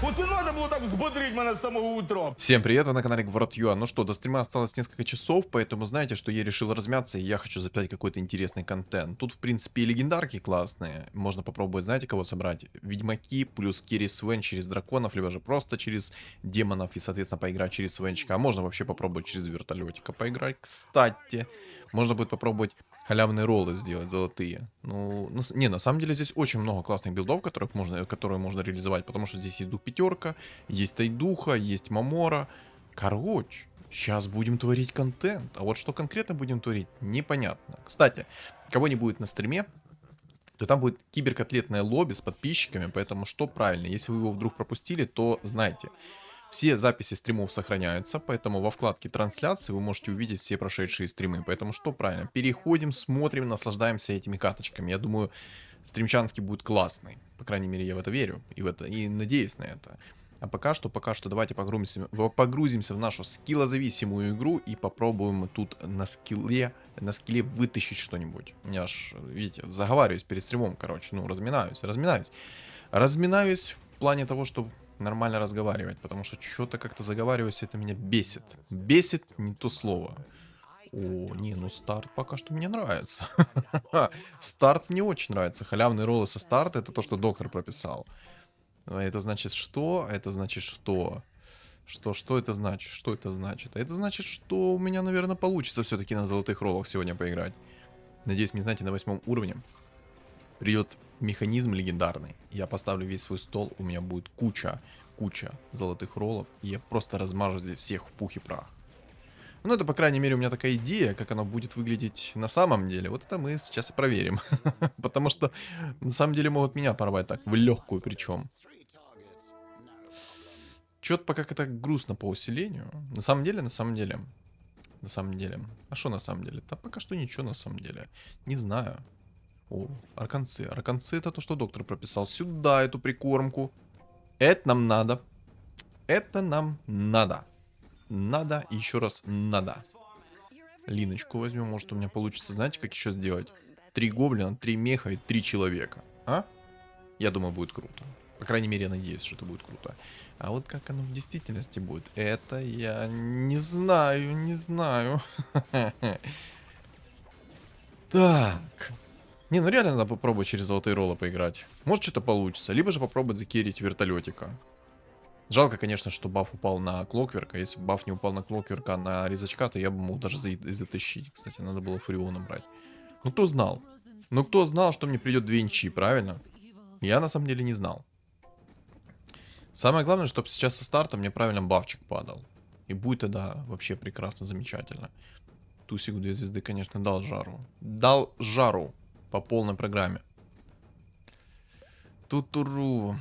Оце надо було так взбодрить мене з самого утра. Всем привет, вы на канале Гвардюа. Ну что, до стрима осталось несколько часов, поэтому знаете, что я решил размяться, и я хочу записать какой-то интересный контент. Тут, в принципе, и легендарки классные. Можно попробовать, знаете, кого собрать? Ведьмаки плюс Кири Свен через драконов, либо же просто через демонов, и, соответственно, поиграть через Свенчика. А можно вообще попробовать через вертолетика поиграть. Кстати, можно будет попробовать халявные роллы сделать, золотые. Ну, не, на самом деле здесь очень много классных билдов, которые можно реализовать, потому что здесь есть дух пятерка, есть Тайдуха, есть Мамора. Короче, сейчас будем творить контент. А вот что конкретно будем творить, непонятно. Кстати, кого не будет на стриме, то там будет киберкотлетное лобби с подписчиками, поэтому что правильно, если вы его вдруг пропустили, то знайте. Все записи стримов сохраняются, поэтому во вкладке трансляции вы можете увидеть все прошедшие стримы. Поэтому что правильно, переходим, смотрим, наслаждаемся этими каточками. Я думаю, стримчанский будет классный. По крайней мере, я в это верю и надеюсь на это. А пока что давайте погрузимся в нашу скиллозависимую игру и попробуем тут на скилле вытащить что-нибудь. Я аж, видите, заговариваюсь перед стримом, короче, ну, разминаюсь. Разминаюсь в плане того, что нормально разговаривать, потому что что-то как-то заговариваюсь, это меня бесит. Бесит не то слово. О, не, ну старт пока что мне нравится. Старт мне очень нравится. Халявные роллы со старта, это то, что доктор прописал. Это значит что? Это значит что? Что это значит? Что это значит? Это значит, что у меня, наверное, получится все-таки на золотых роллах сегодня поиграть. Надеюсь, мне, знаете, на 8 уровне придет механизм легендарный. Я поставлю весь свой стол, у меня будет куча золотых роллов, и я просто размажу здесь всех в пух и прах. Ну, это, по крайней мере, у меня такая идея, как оно будет выглядеть на самом деле. Вот это мы сейчас и проверим. Потому что, на самом деле, могут меня порвать так, в легкую причем. Чё-то пока как-то грустно по усилению. На самом деле. А что на самом деле? Да пока что ничего на самом деле. Не знаю. О, арканцы. Арканцы это то, что доктор прописал. Сюда эту прикормку. Это нам надо. Это нам надо. Надо и еще раз надо. Линочку возьмем. Может, у меня получится, знаете, как еще сделать? 3 гоблина, 3 меха и 3 человека. А? Я думаю, будет круто. По крайней мере, я надеюсь, что это будет круто. А вот как оно в действительности будет, это я не знаю. Так. Не, ну реально надо попробовать через золотые роллы поиграть. Может, что-то получится. Либо же попробовать закерить вертолетика. Жалко, конечно, что баф упал на Клокверка. Если бы баф не упал на Клокверка, а на резачка, то я бы мог даже затащить. Кстати, надо было Фуриона брать. Ну, кто знал? Ну, кто знал, что мне придет 2 инчи, правильно? Я, на самом деле, не знал. Самое главное, чтобы сейчас со старта мне правильно бафчик падал. И будет тогда вообще прекрасно, замечательно. Тусик 2 звезды, конечно, дал жару. Дал жару по полной программе. Тутуру.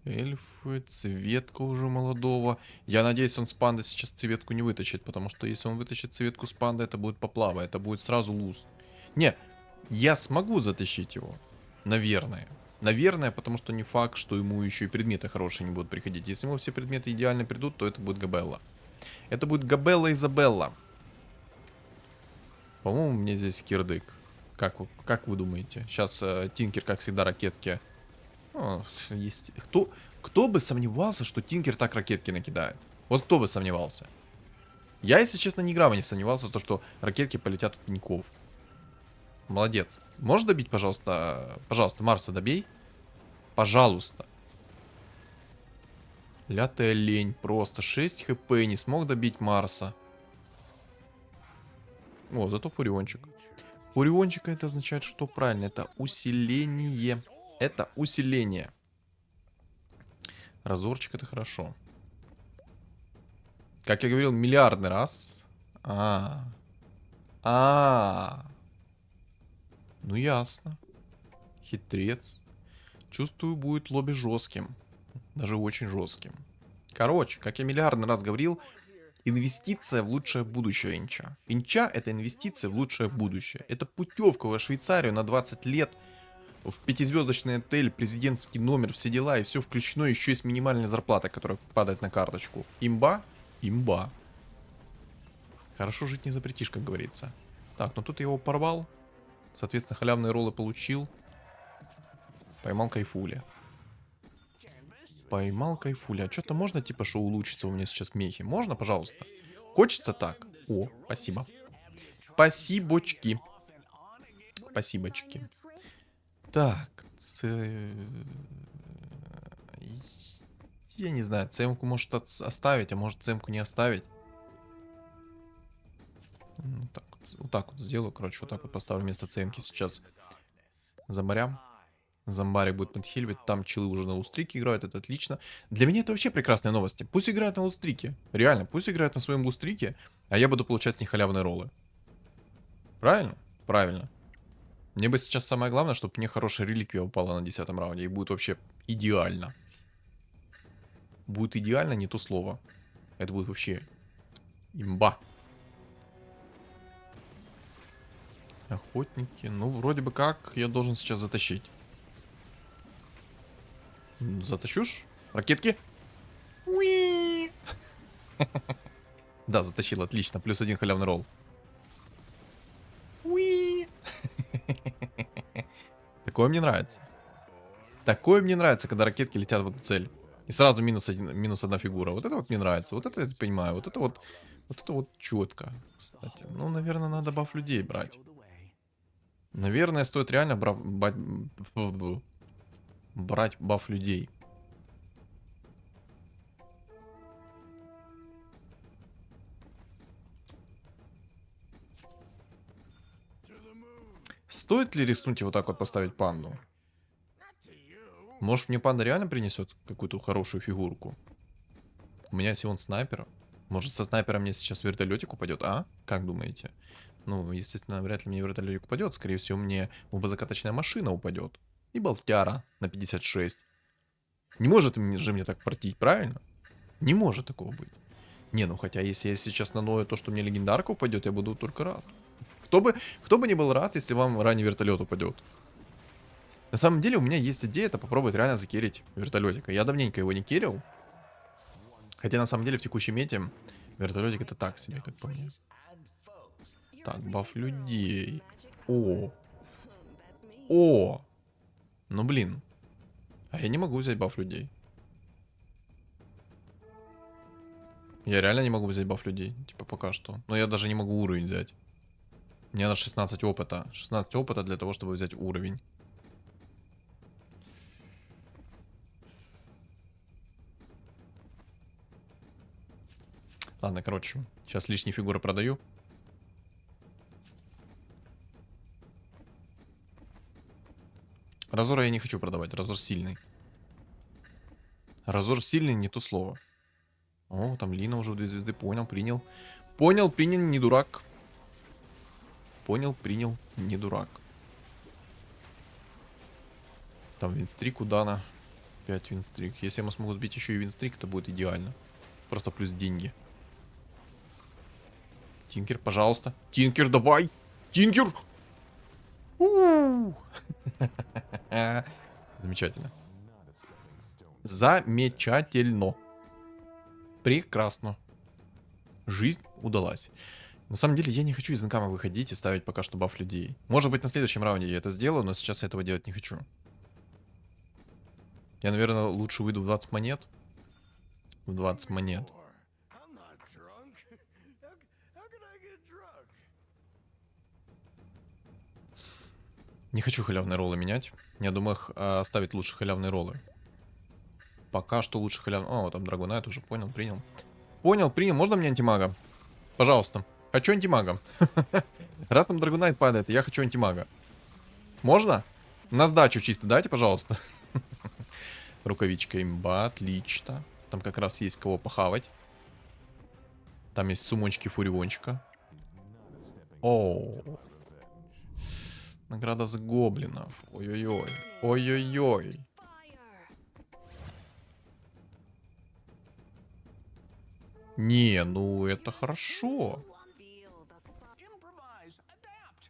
Эльфы, цветка уже молодого. Я надеюсь, он с панды сейчас цветку не вытащит, потому что если он вытащит цветку с панды, это будет поплава, это будет сразу луз. Не, я смогу затащить его. Наверное. Наверное, потому что не факт, что ему еще и предметы хорошие не будут приходить. Если ему все предметы идеально придут, то это будет Габелла. Это будет Габелла Изабелла. По-моему, мне здесь кирдык. Как вы думаете? Сейчас Тинкер, как всегда, ракетки. О, есть... Кто бы сомневался, что Тинкер так ракетки накидает? Вот кто бы сомневался? Я, если честно, ни грамма не сомневался в том, что ракетки полетят от пеньков. Молодец. Можешь добить, пожалуйста? Пожалуйста, Марса добей. Пожалуйста. Лятая лень. Просто 6 хп. Не смог добить Марса. О, зато Фуриончик. Фуриончик это означает, что правильно. Это усиление. Это усиление. Разорчик это хорошо. Как я говорил миллиардный раз. Ну ясно. Хитрец. Чувствую, будет лобби жестким. Даже очень жестким. Короче, как я миллиардный раз говорил, инвестиция в лучшее будущее Инча. Инча это инвестиция в лучшее будущее. Это путевка во Швейцарию на 20 лет. В 5-звездочный отель, президентский номер, все дела, и все включено еще и с минимальной зарплатой, которая падает на карточку. Имба? Имба. Хорошо жить не запретишь, как говорится. Так, ну тут я его порвал. Соответственно, халявные роллы получил. Поймал кайфули. Поймал кайфуля. А что-то можно, типа, что улучшится у меня сейчас мехи? Можно, пожалуйста? Хочется так? О, спасибо. Спасибочки. Спасибочки. Так, я не знаю, цемку может оставить, а может цемку не оставить. Вот так вот сделаю, короче, вот так вот поставлю вместо цемки сейчас зомбаря. Зомбарик будет подхиливать, там чилы уже на лустрике играют, это отлично. Для меня это вообще прекрасные новости. Пусть играют на лустрике, реально, пусть играют на своем лустрике, а я буду получать с них халявные роллы. Правильно? Правильно. Мне бы сейчас самое главное, чтобы мне хорошая реликвия упала на 10-м раунде, и будет вообще идеально. Будет идеально, не то слово. Это будет вообще имба. Охотники. Ну, вроде бы как я должен сейчас затащить. Затащишь? Ракетки? Уи! Да, затащил, отлично. Плюс 1 халявный ролл. Уи! Такое мне нравится. Такое мне нравится, когда ракетки летят в эту цель. И сразу минус одна фигура. Вот это вот мне нравится. Вот это я понимаю. Вот это вот четко. Кстати, ну, наверное, надо баф людей брать. Наверное, стоит реально брать баф людей. Стоит ли рискнуть и вот так вот поставить панду? Может, мне панда реально принесет какую-то хорошую фигурку? У меня Сион снайпер. Может, со снайпером мне сейчас вертолетик упадет, а? Как думаете? Ну, естественно, вряд ли мне вертолетик упадет. Скорее всего, мне убозакаточная машина упадет. И болтяра на 56. Не может же мне так портить, правильно? Не может такого быть. Не, ну хотя, если я сейчас наною то, что мне легендарка упадет, я буду только рад. Кто бы не был рад, если вам ранний вертолет упадет. На самом деле, у меня есть идея, это попробовать реально закерить вертолетика. Я давненько его не керил. Хотя, на самом деле, в текущем мете вертолетик это так себе, как по мне. Так, баф людей. О. О. Ну, блин. А я не могу взять баф людей. Я реально не могу взять баф людей. Типа, пока что. Но я даже не могу уровень взять. Мне надо 16 опыта. 16 опыта для того, чтобы взять уровень. Ладно, короче. Сейчас лишние фигуры продаю. Разора я не хочу продавать. Разор сильный. Разор сильный, не то слово. О, там Лина уже в 2 звезды. Понял, принял. Понял, принял, не дурак. Понял, принял, не дурак. Там винстрик у Дана. 5 винстрик. Если я смогу сбить еще и винстрик, это будет идеально. Просто плюс деньги. Тинкер, пожалуйста. Тинкер, давай. Тинкер. Замечательно. Замечательно. Прекрасно. Жизнь удалась. На самом деле, я не хочу из инкама выходить и ставить пока что баф людей. Может быть, на следующем раунде я это сделаю, но сейчас я этого делать не хочу. Я, наверное, лучше выйду в 20 монет. В 20 монет. Не хочу халявные роллы менять. Я думаю, оставить лучше халявные роллы. Пока что лучше халявные... О, там Драгонайт уже понял, принял. Понял, принял. Можно мне антимага? Пожалуйста. Хочу антимага. Раз там Драгонайт падает, я хочу антимага. Можно? На сдачу чисто дайте, пожалуйста. Рукавичка имба, отлично. Там как раз есть кого похавать. Там есть сумочки фуриончика. Оу. Награда за гоблинов. Ой-ой-ой. Ой-ой-ой. Не, ну это хорошо.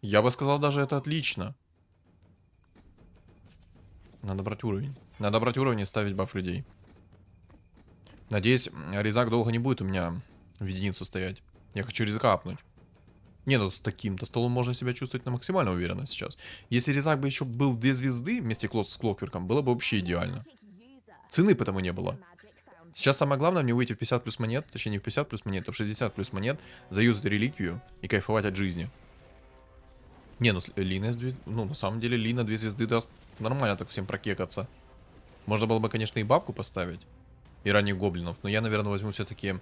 Я бы сказал, даже это отлично. Надо брать уровень. Надо брать уровень и ставить баф людей. Надеюсь, резак долго не будет у меня в единицу стоять. Я хочу резака апнуть. Не, ну с таким-то столом можно себя чувствовать на максимально уверенно сейчас. Если резак бы еще был в 2 звезды вместе с Клокверком, было бы вообще идеально. Цены потому не было. Сейчас самое главное мне выйти в 50 плюс монет, точнее не в 50 плюс монет, а в 60 плюс монет, заюзать реликвию и кайфовать от жизни. Не, ну Лина с 2 звезды, ну на самом деле Лина 2 звезды даст нормально так всем прокекаться. Можно было бы, конечно, и бабку поставить, и ранних гоблинов, но я, наверное, возьму все-таки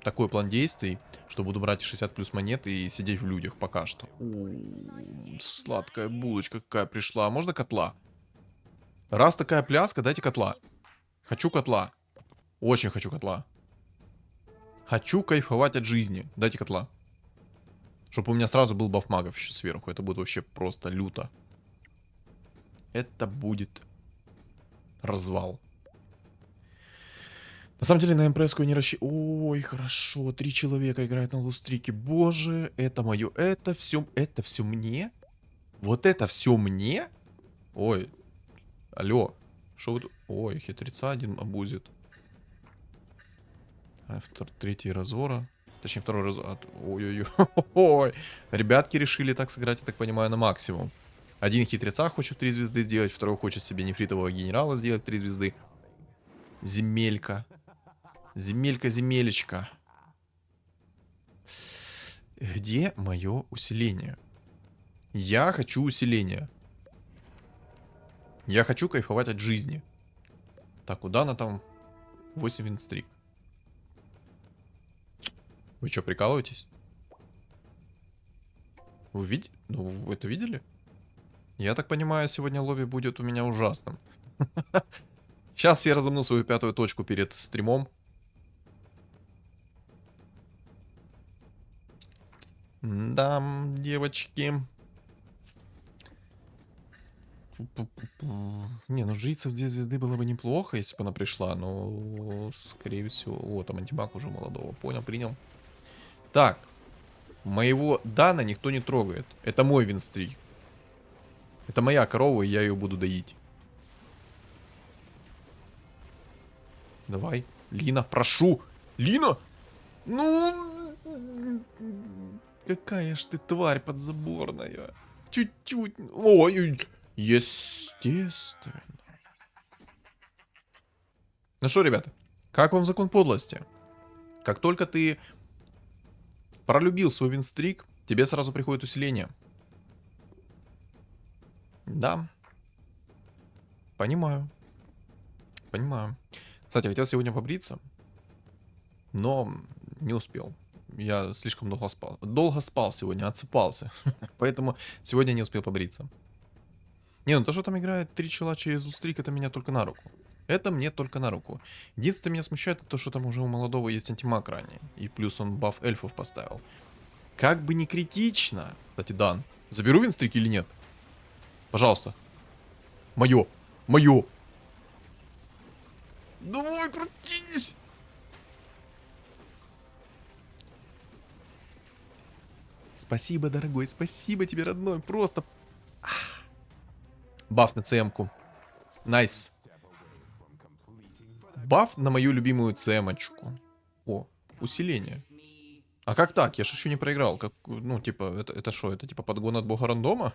такой план действий, что буду брать 60 плюс монет и сидеть в людях пока что. Сладкая булочка какая пришла. А можно котла? Раз такая пляска, дайте котла. Хочу котла. Очень хочу котла. Хочу кайфовать от жизни. Дайте котла. Чтобы у меня сразу был баф магов еще сверху. Это будет вообще просто люто. Это будет развал. На самом деле на МПС-ку не рассчитываю. Ой, хорошо. 3 человека играют на лустрике. Боже, это мое. Это все мне? Вот это все мне? Ой. Алло. Что вы тут? Ой, хитреца один обузит. Третий развора. Точнее, второй развор. Ой-ой-ой. Ребятки решили так сыграть, я так понимаю, на максимум. Один хитреца хочет 3 звезды сделать, второй хочет себе нефритового генерала сделать 3 звезды. Земелька. Земелька-земелечка. Где мое усиление? Я хочу усиления. Я хочу кайфовать от жизни. Так, куда она там? 8 винстрик. Вы что, прикалываетесь? Вы видите? Ну, вы это видели? Я так понимаю, сегодня лобби будет у меня ужасным. Сейчас я разомну свою 5-ю точку перед стримом. Да, девочки. Не, ну жрица в 2 звезды было бы неплохо, если бы она пришла, но, скорее всего... О, там антимаг уже молодого. Понял, принял. Так. Моего Дана никто не трогает. Это мой винстрик. Это моя корова, и я ее буду доить. Давай. Лина, прошу. Лина! Ну... Какая ж ты тварь подзаборная. Чуть-чуть. Ой, естественно. Ну что, ребята, как вам закон подлости? Как только ты пролюбил свой винстрик, тебе сразу приходит усиление. Да. Понимаю. Понимаю. Кстати, хотел сегодня побриться, но не успел. Я слишком долго спал. Долго спал сегодня, отсыпался. Поэтому сегодня не успел побриться. Не, ну то, что там играет 3 чела через лустрик, это меня только на руку. Это мне только на руку. Единственное, меня смущает, это то, что там уже у молодого есть антимаг ранее. И плюс он баф эльфов поставил. Как бы не критично. Кстати, Дан, заберу винстрик или нет? Пожалуйста. Мое. Мое. Давай, крутись. Спасибо, дорогой. Спасибо тебе, родной. Просто... Баф на ЦМ-ку. Найс. Баф на мою любимую ЦМ-очку. О, усиление. А как так? Я же еще не проиграл. Как, ну, типа, это что? Это типа подгон от бога рандома?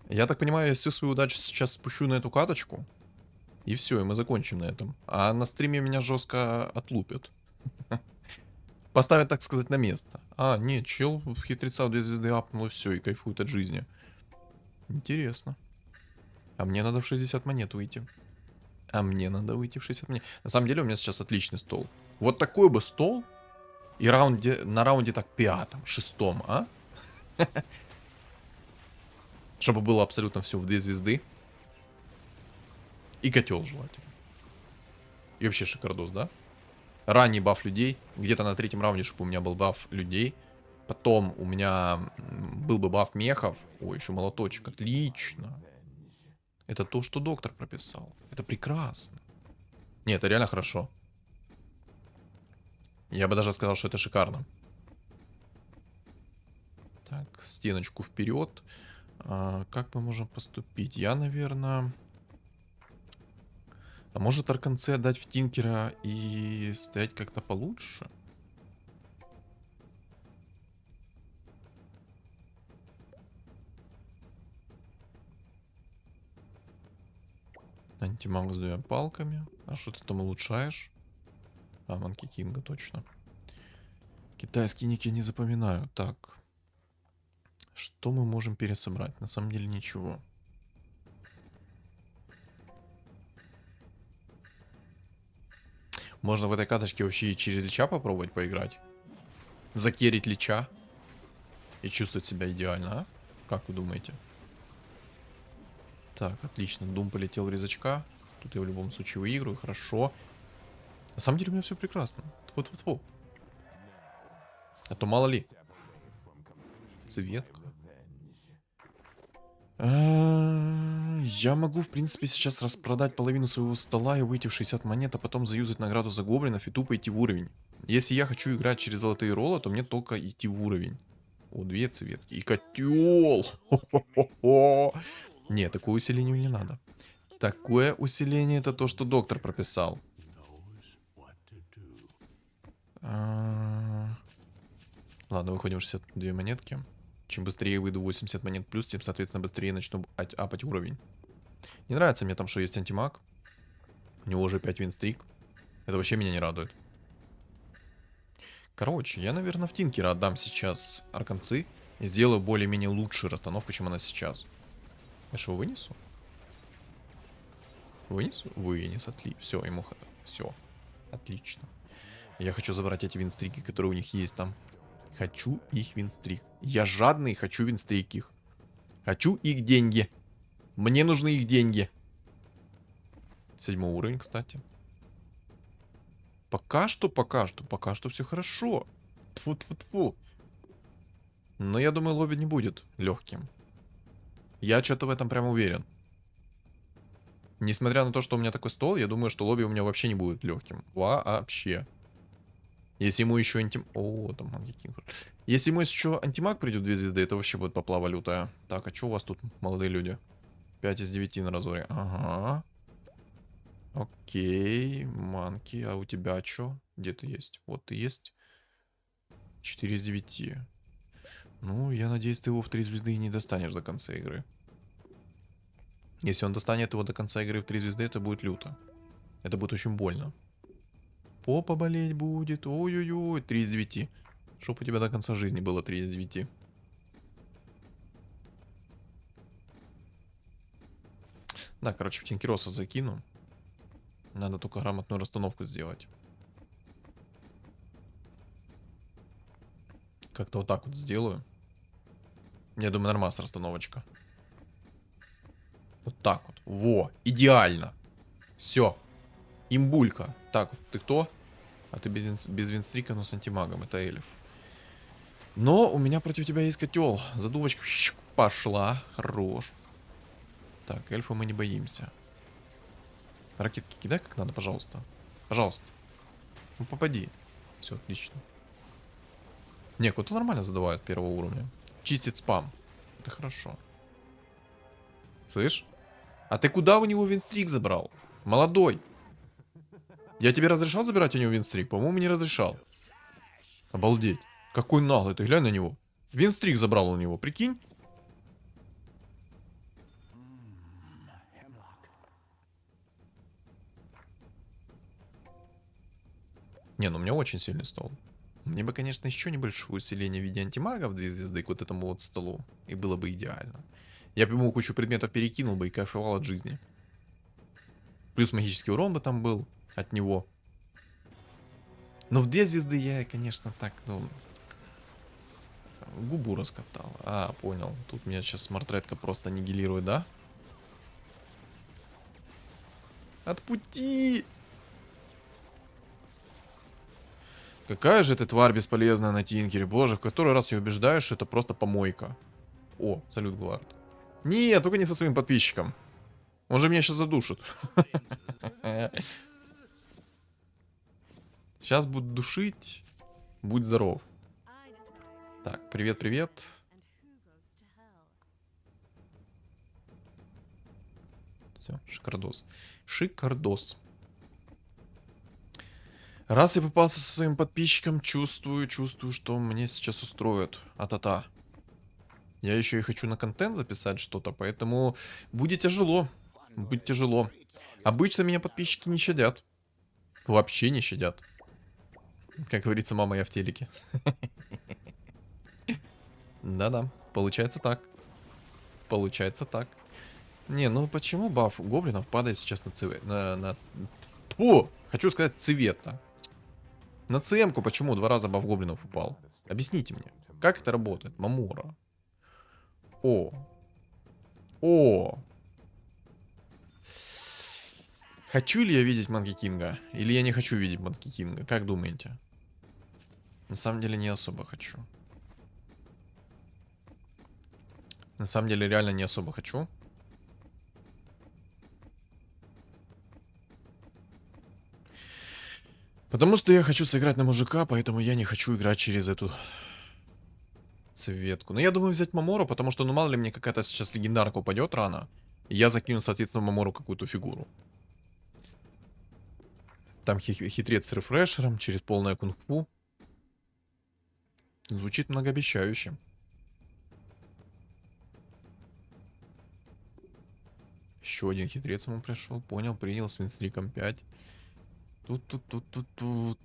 Я так понимаю, я всю свою удачу сейчас спущу на эту каточку. И все, и мы закончим на этом. А на стриме меня жестко отлупят. Поставят, так сказать, на место. А, нет, чел в хитреца в 2 звезды апнул, и все, и кайфует от жизни. Интересно. А мне надо в 60 монет выйти. А мне надо выйти в 60 монет. На самом деле у меня сейчас отличный стол. Вот такой бы стол. И на раунде так 5-м, 6-м, а? Чтобы было абсолютно все в 2 звезды. И котел желательно. И вообще шикардос, да? Ранний баф людей. Где-то на 3-м раунде, чтобы у меня был баф людей. Потом у меня был бы баф мехов. Ой, еще молоточек. Отлично. Это то, что доктор прописал. Это прекрасно. Нет, это реально хорошо. Я бы даже сказал, что это шикарно. Так, стеночку вперед. Как мы можем поступить? Я, наверное... А может Арканце отдать в Тинкера и стоять как-то получше? Антимаг с двумя палками. А что ты там улучшаешь? А, Манки Кинга, точно. Китайский ник я не запоминаю. Так. Что мы можем пересобрать? На самом деле ничего. Можно в этой каточке вообще и через Лича попробовать поиграть. Закерить Лича. И чувствовать себя идеально, а? Как вы думаете? Так, отлично. Дум полетел в резачка. Тут я в любом случае выиграю. Хорошо. На самом деле у меня все прекрасно. Тьфу-тьфу-тьфу. А то мало ли. Цветка. Я могу, в принципе, сейчас распродать половину своего стола и выйти в 60 монет, а потом заюзать награду за гоблинов и тупо идти в уровень. Если я хочу играть через золотые роллы, то мне только идти в уровень. О, 2 цветки. И котел! Не, такое усиление не надо. Такое усиление — это то, что доктор прописал. Ладно, выходим в 62 монетки. Чем быстрее я выйду 80 монет плюс, тем, соответственно, быстрее начну апать уровень. Не нравится мне там, что есть антимаг. У него уже 5 винстрик. Это вообще меня не радует. Короче, я, наверное, в Тинкера отдам сейчас арканцы и сделаю более-менее лучшую расстановку, чем она сейчас. Я что, вынесу? Вынесу? Вынес, отлично. Все, ему... Все. Отлично. Я хочу забрать эти винстрики, которые у них есть там. Хочу их винстрик. Я жадный, хочу винстрик их. Хочу их деньги. Мне нужны их деньги. 7 уровень, кстати. Пока что все хорошо. Тьфу-тьфу-тьфу. Но я думаю, лобби не будет легким. Я что-то в этом прям уверен. Несмотря на то, что у меня такой стол, я думаю, что лобби у меня вообще не будет легким. Вообще. Если ему еще О, там Манки Кинг. Если ему еще антимаг придет 2 звезды, это вообще будет поплава лютая. Так, а что у вас тут, молодые люди? 5 из 9 на разоре. Ага. Окей, Манки, а у тебя что? Где ты есть? Вот ты есть. 4 из 9. Ну, я надеюсь, ты его в 3 звезды и не достанешь до конца игры. Если он достанет его до конца игры в 3 звезды, это будет люто. Это будет очень больно. Попа болеть будет. Ой-ой-ой, 3 из 9. Чтоб у тебя до конца жизни было 3 из 9. Да, короче, в Тинкероса закину. Надо только грамотную расстановку сделать. Как-то вот так вот сделаю. Я думаю, нормас расстановочка. Вот так вот. Во, идеально. Все. Имбулька. Так, ты кто? А ты без винстрика, но с антимагом. Это эльф. Но у меня против тебя есть котел. Задувочка пошла. Хорош. Так, эльфа мы не боимся. Ракетки кидай как надо, пожалуйста. Пожалуйста. Ну попади. Все, отлично. Не, кто-то нормально задавает первого уровня. Чистит спам. Это хорошо. Слышь? А ты куда у него винстрик забрал? Молодой. Я тебе разрешал забирать у него винстрик? По-моему, не разрешал. Обалдеть. Какой наглый, ты глянь на него. Винстрик забрал у него, прикинь? Не, ну у меня очень сильный стол. Мне бы, конечно, еще небольшое усиление в виде антимага в 2 звезды к вот этому вот столу. И было бы идеально. Я бы ему кучу предметов перекинул бы и кайфовал от жизни. Плюс магический урон бы там был от него. Но в 2 звезды я, конечно, так, ну... Губу раскатал. А, понял. Тут меня сейчас смартредка просто аннигилирует, да? От пути! Какая же ты тварь бесполезная на Тинкере. Боже, в который раз я убеждаю, что это просто помойка. О, салют, Глард. Нет, только не со своим подписчиком. Он же меня сейчас задушит. Сейчас будут душить. Будь здоров. Так, привет-привет. Все, шикардос. Шикардос. Раз я попался со своим подписчиком, чувствую, что мне сейчас устроят. А-та-та. Я еще и хочу на контент записать что-то, поэтому будет тяжело. Будет тяжело. Обычно меня подписчики не щадят. Вообще не щадят. Как говорится, мама, я в телеке. Да-да, получается так. Получается так. Не, ну почему баф гоблинов падает сейчас на цвет? Фу! Хочу сказать цвета. На ЦМ-ку почему 2 раза баф гоблинов упал? Объясните мне, как это работает, Мамора? О. О. Хочу ли я видеть Манки Кинга? Или я не хочу видеть Манки Кинга? Как думаете? На самом деле не особо хочу. На самом деле реально не особо хочу. Потому что я хочу сыграть на мужика, поэтому я не хочу играть через эту цветку. Но я думаю взять Мамору, потому что, ну мало ли мне какая-то сейчас легендарка упадет рано. И я закину, соответственно, в Мамору какую-то фигуру. Там хитрец с рефрешером, через полное кунг-фу. Звучит многообещающе. Еще один хитрец ему пришел. Понял, принял с винстриком 5. Тут.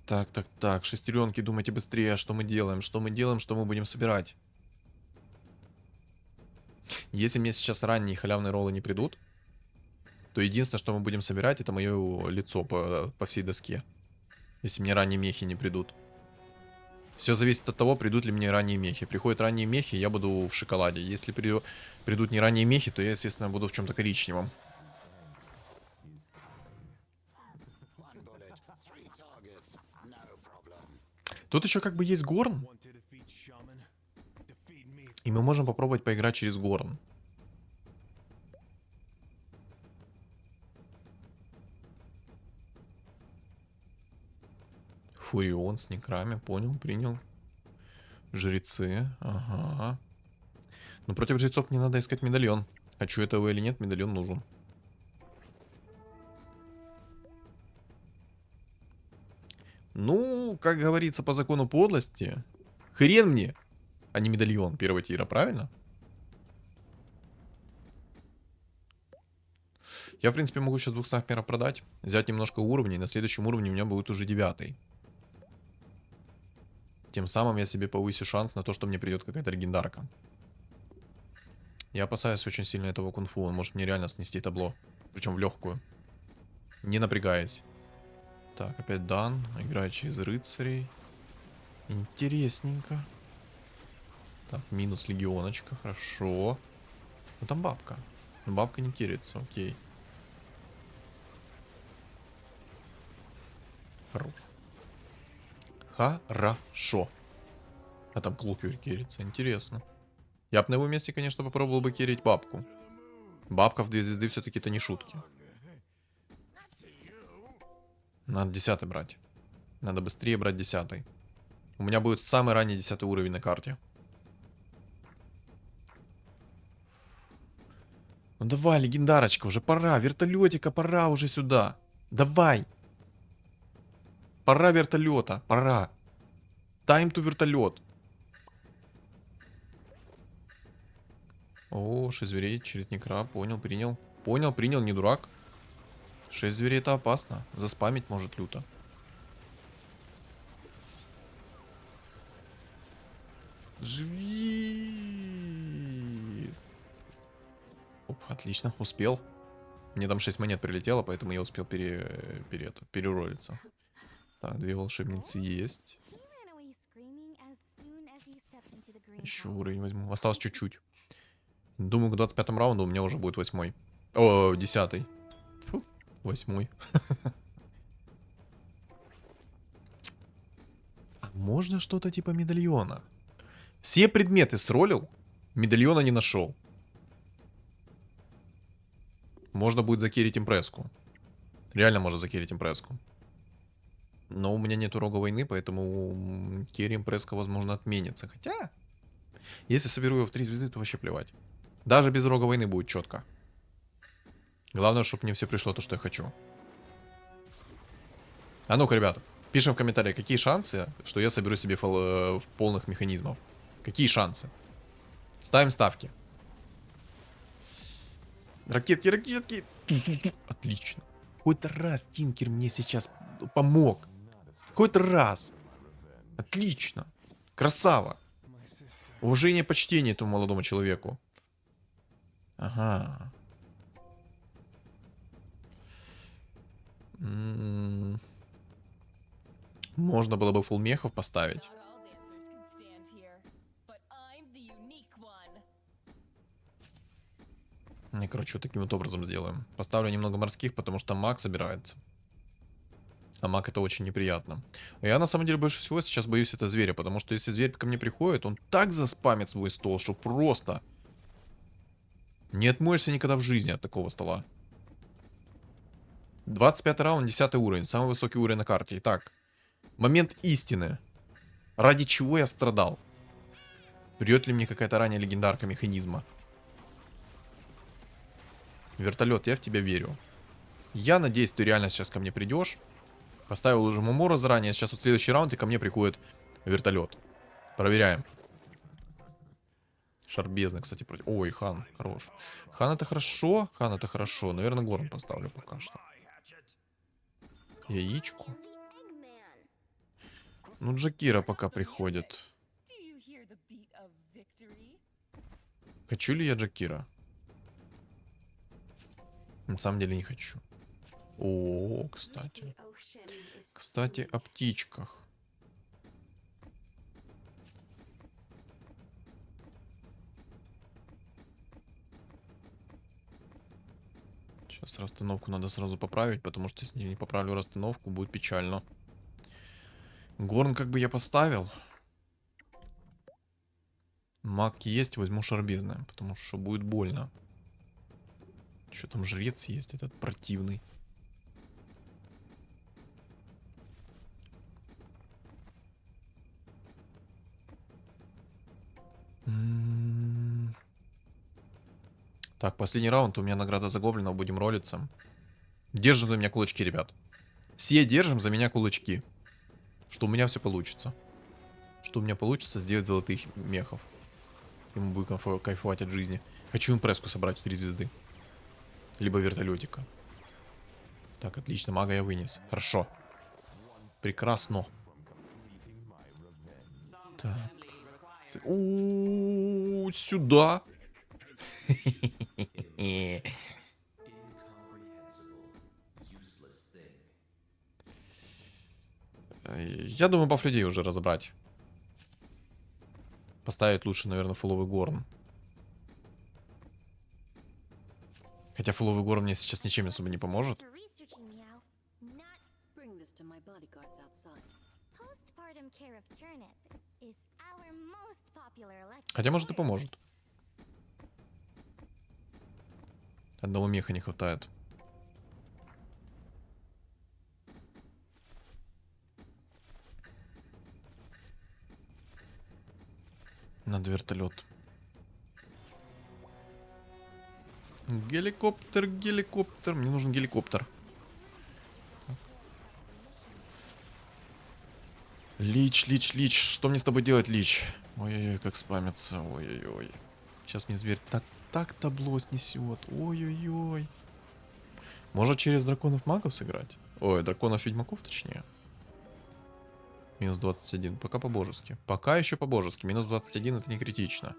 Так. Шестеренки, думайте быстрее. Что мы делаем? Что мы делаем? Что мы будем собирать? Если мне сейчас ранние халявные роллы не придут, то единственное, что мы будем собирать, это мое лицо по всей доске. Если мне ранние мехи не придут. Все зависит от того, придут ли мне ранние мехи. Приходят ранние мехи, я буду в шоколаде. Если придут не ранние мехи, то я, естественно, буду в чем-то коричневом. Тут еще как бы есть горн. И мы можем попробовать поиграть через горн. Фурион с некрами, понял, принял. Жрецы, ага. Но против жрецов мне надо искать медальон. Хочу этого или нет, медальон нужен. Ну, как говорится по закону подлости, хрен мне, а не медальон первого тира, правильно? Я, в принципе, могу сейчас 2 снайперов продать, взять немножко уровней, на следующем уровне у меня будет уже 9. Тем самым я себе повысю шанс на то, что мне придет какая-то легендарка. Я опасаюсь очень сильно этого кунг-фу, он может мне реально снести табло, причем в легкую, не напрягаясь. Так, опять дан, играю через рыцарей. Интересненько. Так, минус легионочка, хорошо. Ну там бабка. Но бабка не керится, окей. Хорош. Хорошо. А там клупер керится, интересно. Я бы на его месте, конечно, попробовал бы керить бабку. Бабка в 2 звезды все-таки это не шутки. Надо 10 брать. Надо быстрее брать 10. У меня будет самый ранний 10 уровень на карте. Ну давай, легендарочка, уже пора. Вертолетика, пора уже сюда. Давай. Пора вертолета, пора. Time to вертолет. О, 6 зверей через некра. Понял, принял. Понял, принял, не дурак. 6 зверей это опасно. Заспамить может люто. Живи. Оп, отлично, успел. Мне там 6 монет прилетело, поэтому я успел переролиться. Так, 2 волшебницы есть. Еще уровень возьму. Осталось чуть-чуть. Думаю, к 25 раунду у меня уже будет 8. О, 10. Фу, 8. А можно что-то типа медальона? Все предметы сролил, медальона не нашел. Можно будет закерить импресску. Реально можно закерить импресску. Но у меня нету рога войны, поэтому керри импресска, возможно, отменится. Хотя, если соберу его в 3 звезды, то вообще плевать. Даже без рога войны будет четко. Главное, чтобы мне все пришло то, что я хочу. А ну-ка, ребята, пишем в комментариях, какие шансы, что я соберу себе полных механизмов. Какие шансы? Ставим ставки. Ракетки, ракетки. Отлично. Хоть раз Тинкер мне сейчас помог. Хоть раз. Отлично. Красава. Уважение, почтение этому молодому человеку. Ага. Можно было бы фулмехов поставить. Не, короче, вот таким вот образом сделаем. Поставлю немного морских, потому что маг собирается. А маг это очень неприятно. Я на самом деле больше всего сейчас боюсь это зверя, потому что если зверь ко мне приходит, он так заспамит свой стол, что просто... Не отмоешься никогда в жизни от такого стола. 25 раунд, 10 уровень. Самый высокий уровень на карте. Итак, момент истины. Ради чего я страдал? Придет ли мне какая-то ранняя легендарка механизма? Вертолет, я в тебя верю. Я надеюсь, ты реально сейчас ко мне придешь. Поставил уже Мумора заранее. Сейчас вот следующий раунд, и ко мне приходит вертолет. Проверяем. Шар бездны, кстати, против... Ой, хан, хорош. Хан это хорошо, хан это хорошо. Наверное, Горн поставлю пока что. Яичку. Ну, Джакира пока приходит. Хочу ли я Джакира? На самом деле не хочу. О, кстати. Кстати, о птичках. Сейчас расстановку надо сразу поправить, потому что если не поправлю расстановку, будет печально. Горн как бы я поставил. Маг есть, возьму шарбезное, потому что будет больно. Что там жрец есть, этот противный. Так, последний раунд, у меня награда за гоблинов, будем ролиться. Держим за меня кулачки, ребят. Все держим за меня кулачки. Что у меня все получится. Что у меня получится сделать золотых мехов. Ему будет кайфовать от жизни. Хочу импресску собрать в 3 звезды. Либо вертолетика. Так, отлично, мага я вынес. Хорошо. Прекрасно. Так. У-у-у, сюда. Я думаю, баф людей уже разобрать. Поставить лучше, наверное, фуловый горн. Хотя фуловый горн мне сейчас ничем особо не поможет. Хотя, может, и поможет. Одного меха не хватает. Надо вертолет. Геликоптер, геликоптер. Мне нужен геликоптер. Лич, лич, лич. Что мне с тобой делать, лич? Ой-ой-ой, как спамится. Ой-ой-ой. Сейчас мне зверь так табло снесет. Ой-ой-ой. Может через драконов магов сыграть? Ой, драконов ведьмаков точнее. Минус 21. Пока по-божески. Пока еще по-божески. Минус 21 это не критично.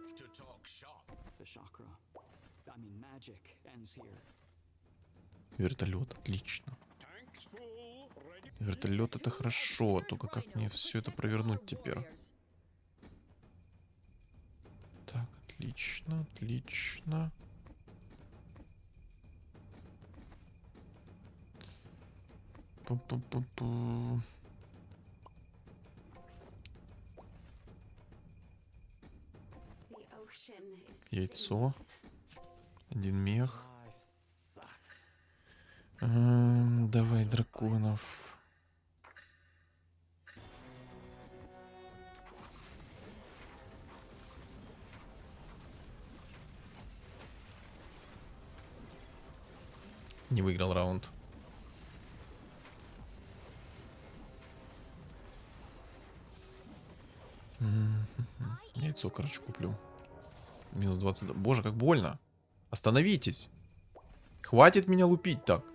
Вертолет, отлично. Вертолет это хорошо. Только как мне все это провернуть теперь? Так, отлично, отлично. Пу-пу-пу-пу. Яйцо. Один мех. Давай драконов. Не выиграл раунд. Яйцо, короче, куплю. Минус 20. Боже, как больно. Остановитесь. Хватит меня лупить так.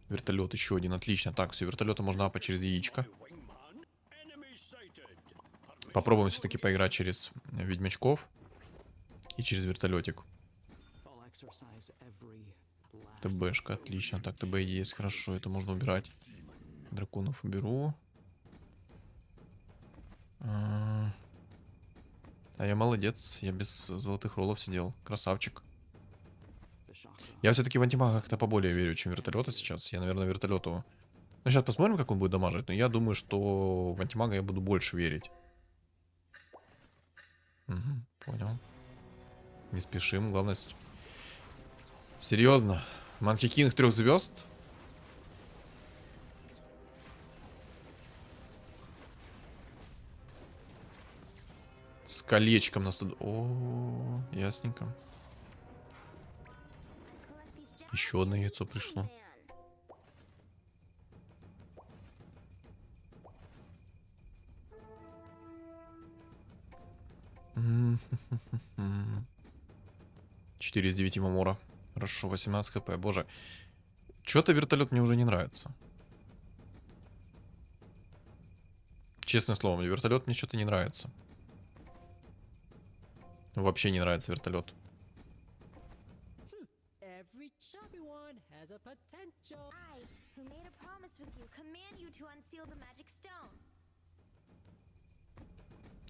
Вертолет еще один, отлично. Так, все, вертолета можно апать через яичко. Попробуем все-таки поиграть через ведьмачков и через вертолетик. ТБшка, отлично. Так, ТБ есть, хорошо, это можно убирать. Драконов уберу. А я молодец, я без золотых роллов сидел. Красавчик. Я все-таки в антимага как-то поболее верю, чем вертолета сейчас. Я, наверное, вертолету... Ну, сейчас посмотрим, как он будет дамажить. Но я думаю, что в антимага я буду больше верить. Угу, понял. Не спешим, главное... Серьезно. Манки Кинг 3 звезд? С колечком нас тут... О, ясненько. Еще одно яйцо пришло. М, 4 из 9 мамора. Хорошо, 18 хп. Боже. Чё-то вертолет мне уже не нравится. Честное слово, вертолет мне что-то не нравится. Вообще не нравится вертолет.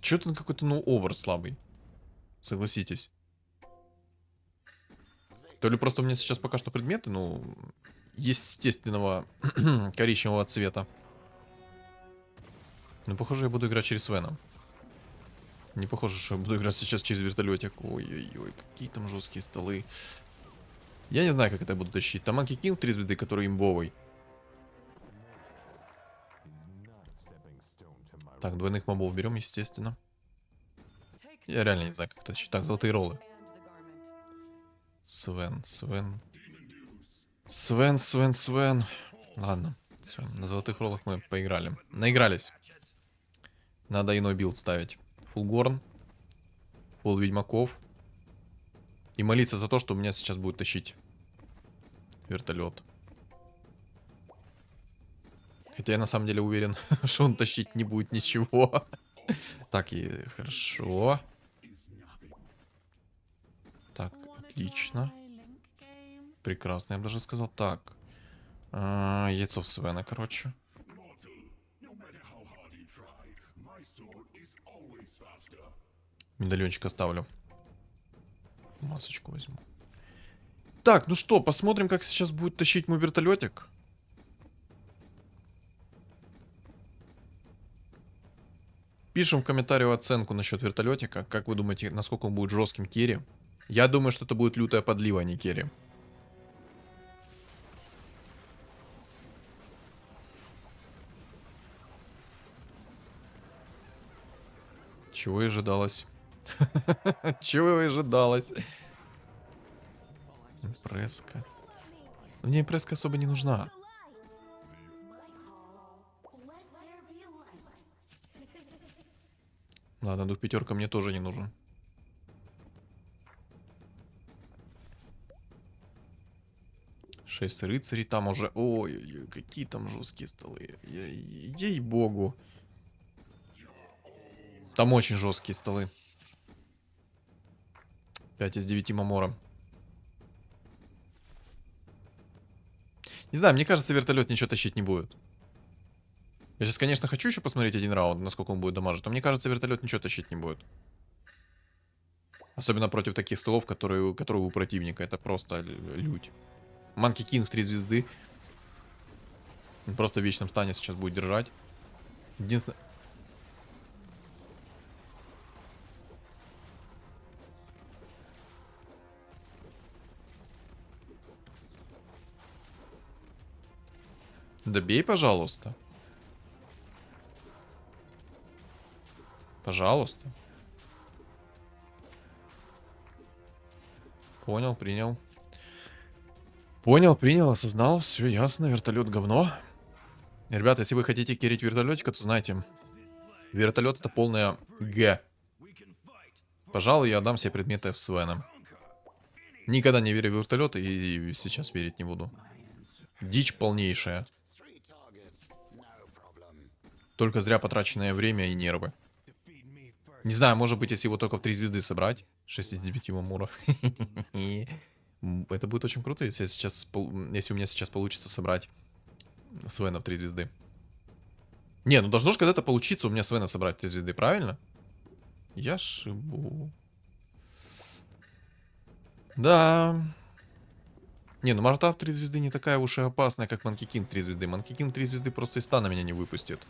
Чё-то он какой-то, ну, овер слабый. Согласитесь. То ли просто у меня сейчас пока что предметы, ну, естественного коричневого цвета. Ну, похоже, я буду играть через Свена. Не похоже, что я буду играть сейчас через вертолетик. Ой-ой-ой, какие там жесткие столы. Я не знаю, как это я буду тащить. Там Манки Кинг 3 звезды, который имбовый. Так, двойных мобов берем, естественно. Я реально не знаю, как это тащить. Так, золотые роллы. Свен. Ладно, все, на золотых роллах мы поиграли. Наигрались. Надо иной билд ставить. Фулгорн. Фул ведьмаков. И молиться за то, что у меня сейчас будет тащить вертолет. Хотя я на самом деле уверен, что он тащить не будет ничего. Так, и хорошо. Так, отлично. Прекрасно, я бы даже сказал. Так. Яйцо в Свена, короче. Медальончик оставлю. Масочку возьму. Так, ну что, посмотрим, как сейчас будет тащить мой вертолетик. Пишем в комментариях оценку насчет вертолетика. Как вы думаете, насколько он будет жестким керри? Я думаю, что это будет лютая подлива, а не керри. Чего и ожидалось. Чего и ожидалось. Импресска. Мне импресска особо не нужна. Ладно, дух пятерка мне тоже не нужен. Шесть рыцарей там уже. Ой-ой-ой, какие там жесткие столы. Ей-богу. Там очень жесткие столы. 5 из 9 мамора. Не знаю, мне кажется, вертолет ничего тащить не будет. Я сейчас, конечно, хочу еще посмотреть один раунд, насколько он будет дамажить, но мне кажется, вертолет ничего тащить не будет. Особенно против таких столов, которые у противника. Это просто лють. Манки Кинг 3 звезды. Он просто в вечном стане сейчас будет держать. Единственное... Добей, пожалуйста. Пожалуйста. Понял, принял. Понял, принял, осознал. Все ясно, вертолет говно. Ребята, если вы хотите керить вертолетика, то знаете, вертолет это полная Г. Пожалуй, я отдам все предметы в Свена. Никогда не верю в вертолет и сейчас верить не буду. Дичь полнейшая. Только зря потраченное время и нервы. Не знаю, может быть, если его только в 3 звезды собрать. 6 из 9 Мамура. Это будет очень круто, если, если у меня сейчас получится собрать Свена в 3 звезды. Не, ну должно же когда-то получиться у меня Свена собрать в 3 звезды, правильно? Я шибу. Да. Не, ну Марта в 3 звезды не такая уж и опасная, как Манки Кинг 3 звезды. Манки Кинг 3 звезды просто из стана меня не выпустит.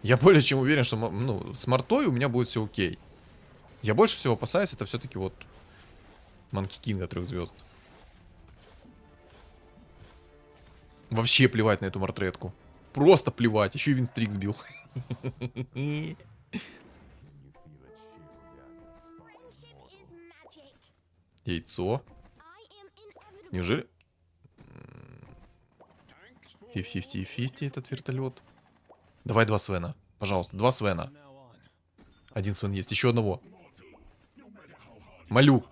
Я более чем уверен, что ну, с Мартой у меня будет все окей. Я больше всего опасаюсь, это все-таки вот Манки Кинга 3 звезд. Вообще плевать на эту мартретку. Просто плевать. Еще и винстрик сбил. Яйцо. Неужели? 50-50 этот вертолет. Давай 2 Свена. Пожалуйста, 2 Свена. 1 Свен есть. Еще одного. Молю.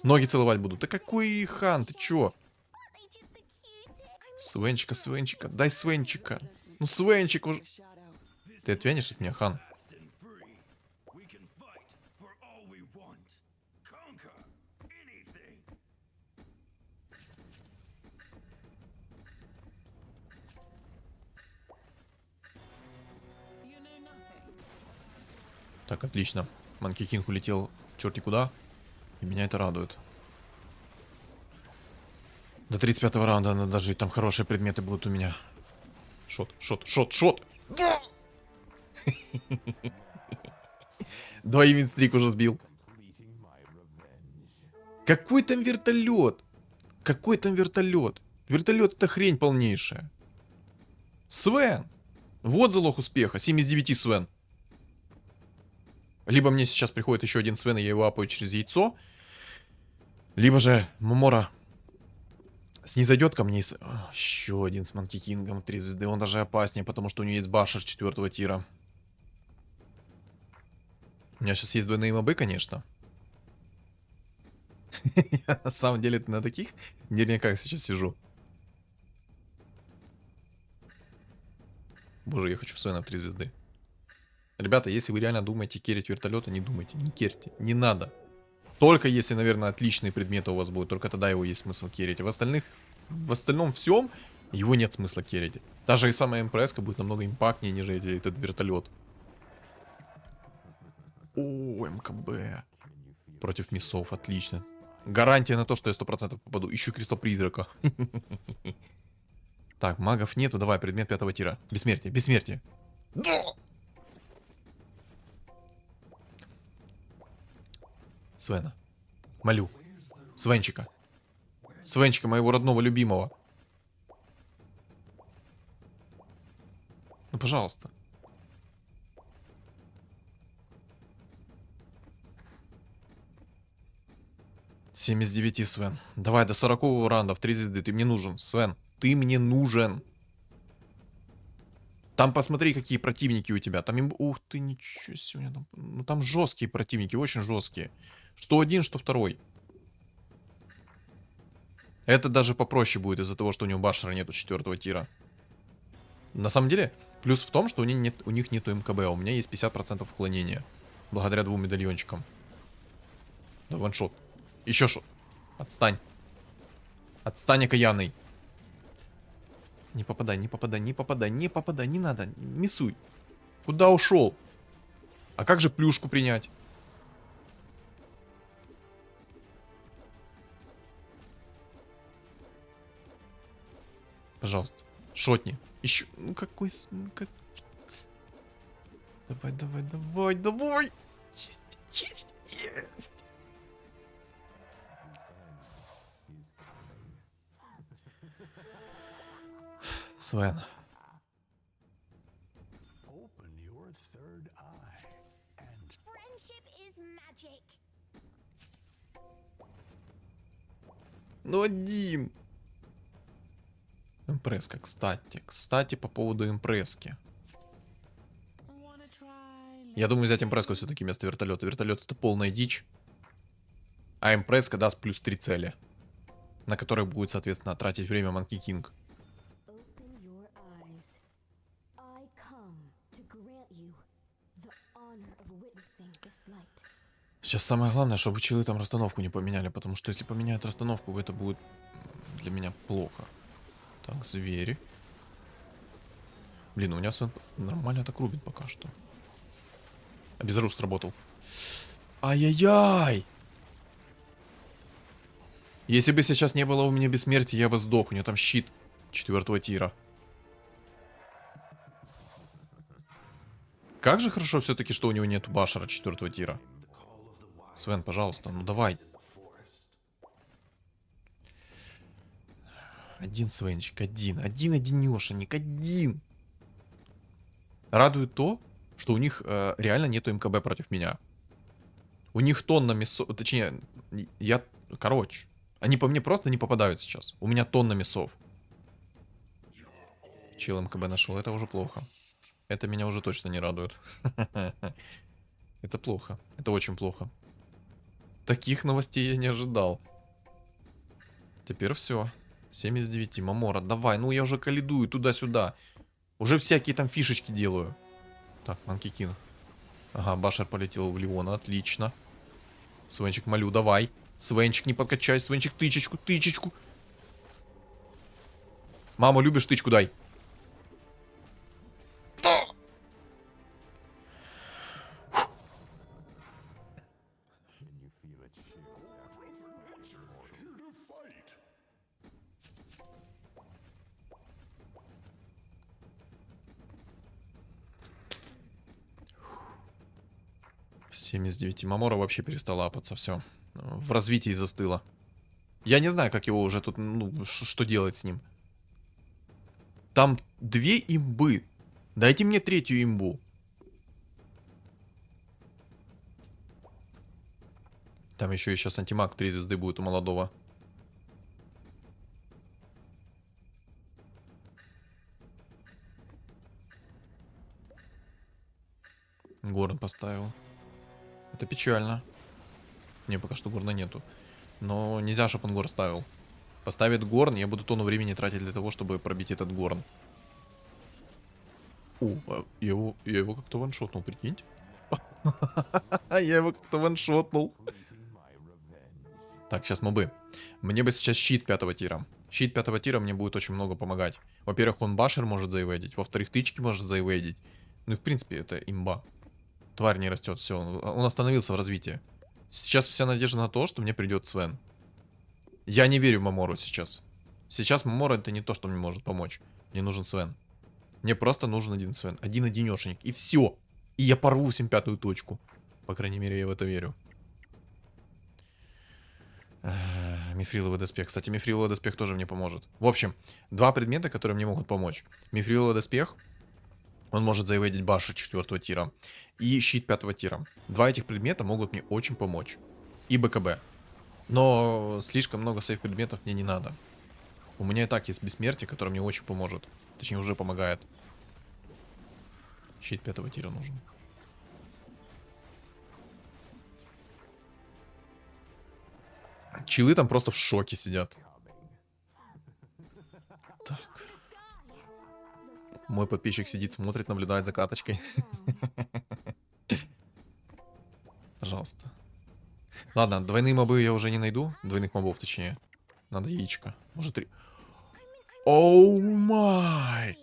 Ноги целовать буду. Да какой хан, ты чё? Свенчика, Свенчика. Дай Свенчика. Ну, Свенчик уже. Ты отвянешь от меня, хан? Так, отлично. Манки Кинг улетел черти куда. И меня это радует. До 35-го раунда надо дожить. Там хорошие предметы будут у меня. Шот, шот, шот, шот. Да! Двои винстрик уже сбил. Какой там вертолет? Какой там вертолет? Вертолет это хрень полнейшая. Свен. Вот залог успеха. 7 из 9 Свен. Либо мне сейчас приходит еще один Свен, и я его апаю через яйцо. Либо же Мамора снизойдет ко мне и... Еще один с Манки Кингом 3 звезды. Он даже опаснее, потому что у него есть башер 4 тира. У меня сейчас есть двойные мобы, конечно. Я на самом деле на таких наверняка сейчас сижу. Боже, я хочу Свена в 3 звезды. Ребята, если вы реально думаете керить вертолеты, не думайте, не керьте, не надо. Только если, наверное, отличные предметы у вас будут, только тогда его есть смысл керить. А в остальном всем его нет смысла керить. Даже и самая МПС-ка будет намного импактнее, нежели этот вертолет. О, МКБ. Против миссов, отлично. Гарантия на то, что я 100% попаду. Ищу Кристо Призрака. Так, магов нету, давай, предмет 5 тира. Бессмертие, бессмертие. Да! Свена. Молю. Свенчика. Свенчика, моего родного, любимого. Ну, пожалуйста. Семь из 9, Свен. Давай до 40-го раунда в 3 звезды. Ты мне нужен, Свен. Ты мне нужен. Там посмотри, какие противники у тебя. Там им... Ух ты, ничего себе. Ну, там жесткие противники, очень жесткие. Что один, что второй. Это даже попроще будет из-за того, что у него башера нету 4 тира. На самом деле, плюс в том, что у них нету МКБ, а у меня есть 50% уклонения. Благодаря 2 медальончикам. Да, ваншот. Еще шот. Отстань. Отстань, окаянный. Не попадай, не попадай, не попадай, не попадай, не надо. Миссуй. Куда ушел? А как же плюшку принять? Пожалуйста. Шотни. Еще. Ну какой... как... Давай, давай, давай, давай. Есть, есть, есть. Свен. Ну один. Импреска, кстати. Кстати, по поводу импрески. Я думаю взять импреску все-таки вместо вертолета. Вертолет это полная дичь. А импреска даст плюс 3 цели. на которые будет, соответственно, тратить время Monkey King. Open your eyes. I come to grant you the honor of witnessing this light. Сейчас самое главное, чтобы челы там расстановку не поменяли, потому что если поменяют расстановку, это будет для меня плохо. Так, звери. Блин, у меня Свен нормально так рубит пока что. Обезоружь сработал. Ай-яй-яй! Если бы сейчас не было у меня бессмертия, я бы сдох. У него там щит 4-го тира. Как же хорошо все-таки, что у него нет башера 4-го тира. Свен, пожалуйста, ну давай. Один Свенчик, один. Один-одинешенек, один. Радует то, что у них реально нету МКБ против меня. У них тонна мясов. Точнее, короче. Они по мне просто не попадают сейчас. У меня тонна мясов. Чел МКБ нашел. Это уже плохо. Это меня уже точно не радует. Это плохо. Это очень плохо. Таких новостей я не ожидал. Теперь все. 7 из 9. Мамора, давай. Ну я уже калидую туда-сюда. Уже всякие там фишечки делаю. Так, Monkey King. Ага, Башер полетел в Леона. Отлично. Свенчик, молю, давай. Свенчик, не подкачай. Свенчик, тычечку, тычечку. Маму, любишь, тычку дай. В 7 из 9. Мамора вообще перестала апаться, все. В развитии застыла. Я не знаю, как его уже тут, ну, что делать с ним. Там 2 имбы. Дайте мне 3-ю имбу. Там еще и сейчас антимаг 3 звезды будет у молодого. Горн поставил. Это печально. Не, пока что горна нету. Но нельзя, чтобы он горн ставил. Поставит горн, я буду тонну времени тратить для того, чтобы пробить этот горн. О, я его как-то ваншотнул, прикиньте. Я его как-то ваншотнул. Так, сейчас мобы. Мне бы сейчас щит 5-го тира. Щит 5-го тира мне будет очень много помогать. Во-первых, он башер может заеведить. Во-вторых, тычки может заеведить. Ну и в принципе это имба. Тварь не растет, все, он остановился в развитии. Сейчас вся надежда на то, что мне придет Свен. Я не верю в Мамору сейчас. Сейчас Мамора это не то, что мне может помочь. Мне нужен Свен. Мне просто нужен один Свен. Один-одинешенек. И все. И я порву 7-5-ю точку. По крайней мере, я в это верю. Мифриловый доспех. Кстати, мифриловый доспех тоже мне поможет. В общем, 2 предмета, которые мне могут помочь. Мифриловый доспех. Он может заеведить баши 4-го тира. И щит 5-го тира. 2 этих предмета могут мне очень помочь. И БКБ. Но слишком много сейф предметов мне не надо. У меня и так есть бессмертие, которое мне очень поможет. Точнее, уже помогает. Щит 5-го тира нужен. Чилы там просто в шоке сидят. Так. Мой подписчик сидит, смотрит, наблюдает за каточкой. Пожалуйста. Ладно, двойные мобы я уже не найду. Двойных мобов, точнее. Надо яичко. Может 3. Оу май!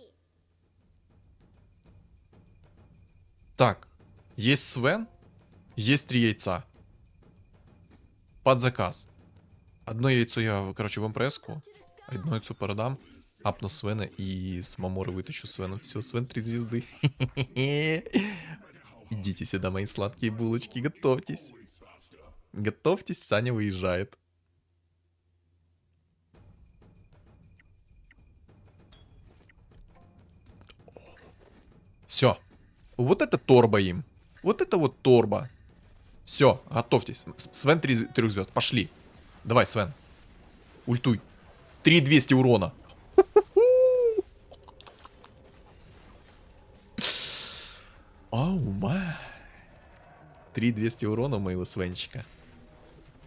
Так. Есть Свен. Есть 3 яйца. Под заказ. Одно яйцо я, короче, в импреску. Одно яйцо продам. Апну Свена и с Маморы вытащу Свена. Все, Свен 3 звезды. Идите сюда, мои сладкие булочки, готовьтесь. Готовьтесь, Саня выезжает. Все. Вот это торба им. Вот это вот торба. Все, готовьтесь. Свен 3 звезд, пошли. Давай, Свен. Ультуй. 3200 урона. Оу, май. 3200 урона у моего Свенчика.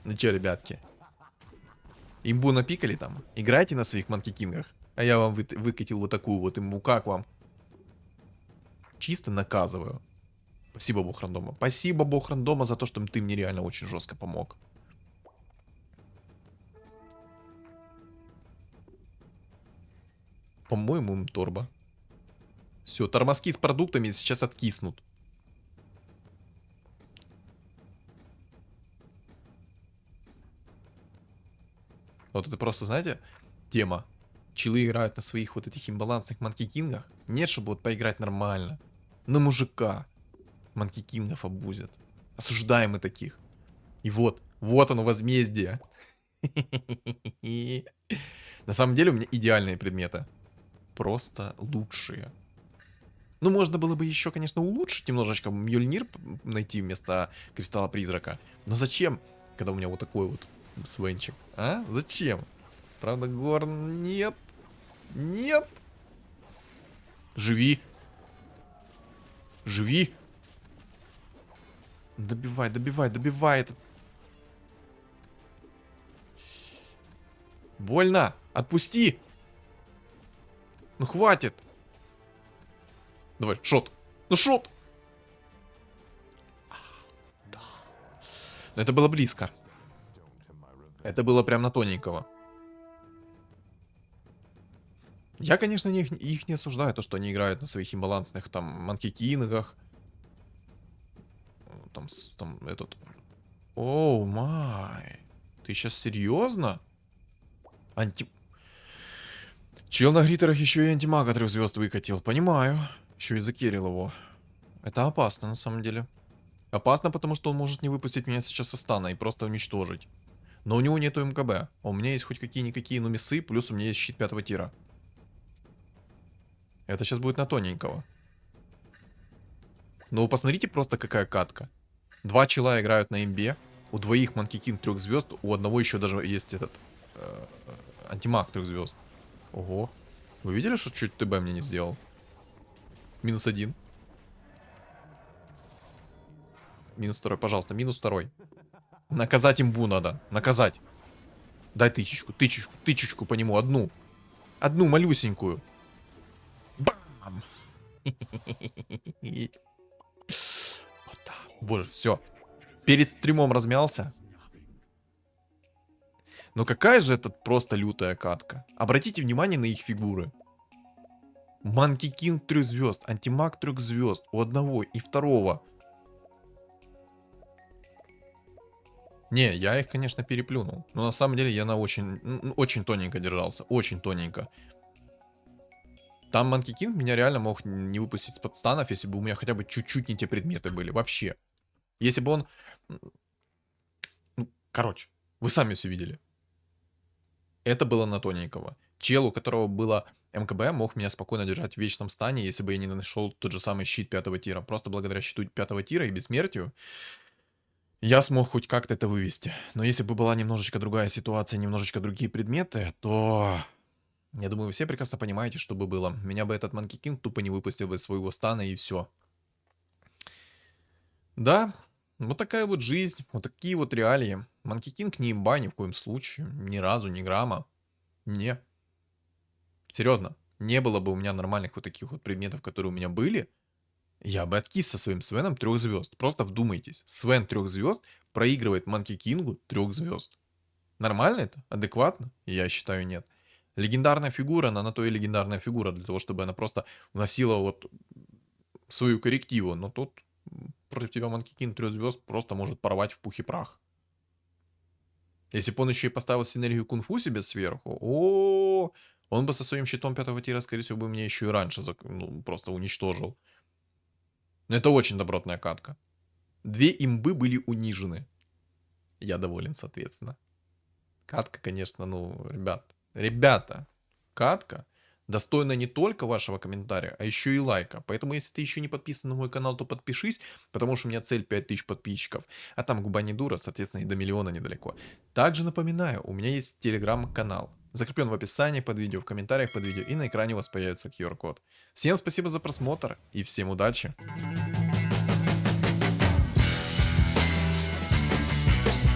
Ну чё, ребятки? Имбу напикали там? Играйте на своих Манки Кингах. А я вам выкатил вот такую вот имбу. Как вам? Чисто наказываю. Спасибо, бог рандома. Спасибо, бог рандома, за то, что ты мне реально очень жестко помог. По-моему, им торба. Все, тормозки с продуктами сейчас откиснут. Вот это просто, знаете, тема. Чилы играют на своих вот этих имбалансных Манки Кингах. Нет, чтобы вот поиграть нормально. На мужика. Манки Кингов обузят. Осуждаем мы таких. И вот оно возмездие. На самом деле у меня идеальные предметы. Просто лучшие. Ну, можно было бы еще, конечно, улучшить немножечко. Мьёльнир найти вместо Кристалла Призрака. Но зачем, когда у меня вот такой вот свенчик? А? Зачем? Правда, Горн... Нет. Нет. Живи. Живи. Добивай, добивай, добивай этот. Больно. Отпусти. Ну, хватит. Давай, шот. Ну, шот. Да. Но это было близко. Это было прям на тоненького. Я, конечно, их не осуждаю, то, что они играют на своих имбалансных там Манки Кингах. Там этот... Оу, май. Ты сейчас серьезно? Чел на гритерах еще и антимага 3 звезд выкатил. Понимаю. Еще и закерил его. Это опасно, на самом деле. Опасно, потому что он может не выпустить меня сейчас со стана и просто уничтожить. Но у него нету МКБ. А у меня есть хоть какие-никакие нумисы, плюс у меня есть щит 5 тира. Это сейчас будет на тоненького. Но посмотрите просто какая катка. 2 чела играют на имбе. У двоих Манки Кинг 3 звезд. У одного еще даже есть этот... антимаг 3 звезд. Ого. Вы видели, что чуть ТБ мне не сделал? -1. -2, пожалуйста, -2. Наказать имбу надо. Наказать. Дай тычечку, тычечку, тычечку по нему. Одну. Одну малюсенькую. Бам! Вот так. Боже, все. Перед стримом размялся. Но какая же это просто лютая катка. Обратите внимание на их фигуры. Манки Кинг 3 звезд, антимаг 3 звезд. У одного и второго. Не, я их, конечно, переплюнул. Но на самом деле я на очень тоненько держался. Очень тоненько. Там Манки Кинг меня реально мог не выпустить с подстанов, если бы у меня хотя бы чуть-чуть не те предметы были. Вообще. Если бы он... Ну, короче, вы сами все видели. Это было на тоненького. Чел, у которого было МКБ, мог меня спокойно держать в вечном стане, если бы я не нашел тот же самый щит 5 тира. Просто благодаря щиту 5 тира и бессмертию я смог хоть как-то это вывести. Но если бы была немножечко другая ситуация, немножечко другие предметы, то... Я думаю, вы все прекрасно понимаете, что бы было. Меня бы этот Манки Кинг тупо не выпустил бы из своего стана, и все. Да, вот такая вот жизнь, вот такие вот реалии. Манки Кинг не имба ни в коем случае. Ни разу, ни грамма. Не. Серьезно. Не было бы у меня нормальных вот таких вот предметов, которые у меня были, я бы откис со своим Свеном 3 звезд. Просто вдумайтесь. Свен 3 звезд проигрывает Манки Кингу 3 звезд. Нормально это? Адекватно? Я считаю, нет. Легендарная фигура, она на то и легендарная фигура, для того, чтобы она просто вносила вот свою коррективу. Но тут против тебя Манки Кинг 3 звезд просто может порвать в пух и прах. Если бы он еще и поставил синергию кунг-фу себе сверху, он бы со своим щитом 5 тира, скорее всего, бы меня еще и раньше просто уничтожил. Но это очень добротная катка. 2 имбы были унижены. Я доволен, соответственно. Катка, конечно, ну, ребята, катка достойна не только вашего комментария, а еще и лайка. Поэтому, если ты еще не подписан на мой канал, то подпишись, потому что у меня цель 5000 подписчиков. А там губа не дура, соответственно, и до миллиона недалеко. Также напоминаю, у меня есть телеграм-канал. Закреплен в описании под видео, в комментариях под видео, и на экране у вас появится QR-код. Всем спасибо за просмотр, и всем удачи!